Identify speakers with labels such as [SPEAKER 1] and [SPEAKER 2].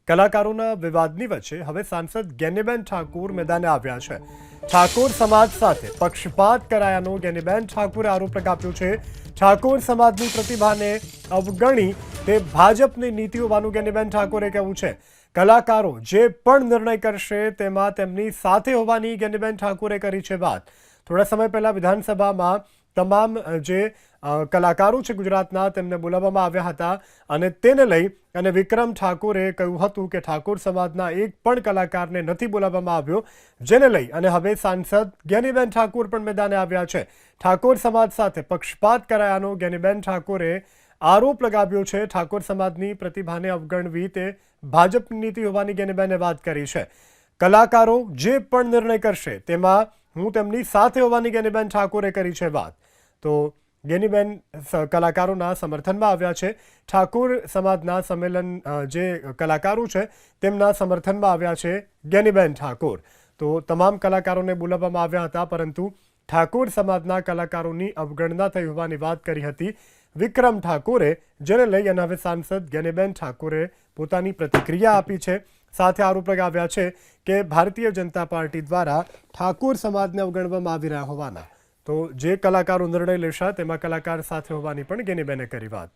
[SPEAKER 1] કલાકારોના વિવાદની વચ્ચે હવે સાંસદ જ્ઞાનીબેન ઠાકુર મેદાને આવ્યા છે। ઠાકોર સમાજ સાથે પક્ષપાત કરાયાનો જ્ઞાનીબેન ઠાકુરે આરોપ લગાવ્યો છે। ઠાકોર સમાજની પ્રતિભાને અવગણી તે ભાજપની નીતિ હોવાનું જ્ઞાનીબેન ઠાકુરે કહ્યું છે। કલાકારો જે પણ નિર્ણય કરશે તેમાં તેમની સાથે હોવાની જ્ઞાનીબેન ઠાકુરે કરી છે વાત। થોડા સમય પહેલા વિધાનસભામાં તમામ જે કલાકારો છે ગુજરાતના તેમને બોલાવવામાં આવ્યા હતા અને તેને લઈ અને વિક્રમ ઠાકોરે કહ્યું હતું કે ઠાકોર સમાજના એક પણ કલાકારને નથી બોલાવવામાં આવ્યો, જેને લઈ અને હવે સાંસદ જ્ઞાનીબેન ઠાકુર પણ મેદાને આવ્યા છે। ઠાકોર સમાજ સાથે પક્ષપાત કરાયાનો જ્ઞાનીબેન ઠાકોરે આરોપ લગાવ્યો છે। ઠાકોર સમાજની પ્રતિભાને અવગણવી તે ભાજપની નીતિ હોવાની જ્ઞાનીબેને વાત કરી છે। કલાકારો જે પણ નિર્ણય કરશે તેમાં હું તેમની સાથે હોવાની જ્ઞાનીબેન ઠાકોરે કરી છે વાત। તો જ્ઞાનીબેન કલાકારોના સમર્થનમાં આવ્યા છે। ઠાકોર સમાજના સંમેલન જે કલાકારો છે તેમના સમર્થનમાં આવ્યા છે જ્ઞાનીબેન ઠાકોર। તો તમામ કલાકારોને બોલાવવામાં આવ્યા હતા, પરંતુ ઠાકોર સમાજના કલાકારોની અવગણના થઈ હોવાની વાત કરી હતી વિક્રમ ઠાકોરે, જેને લઈ અને હવે સાંસદ જ્ઞાનીબેન ઠાકોરે પોતાની પ્રતિક્રિયા આપી છે। સાથે આરોપ લગાવ્યા છે કે ભારતીય જનતા પાર્ટી દ્વારા ઠાકોર સમાજને અવગણવામાં આવી રહ્યા હોવાના। તો જે કલાકારો નિર્ણય લેશે તેમાં કલાકાર સાથે હોવાની પણ જ્ઞાનીબેને કરી વાત।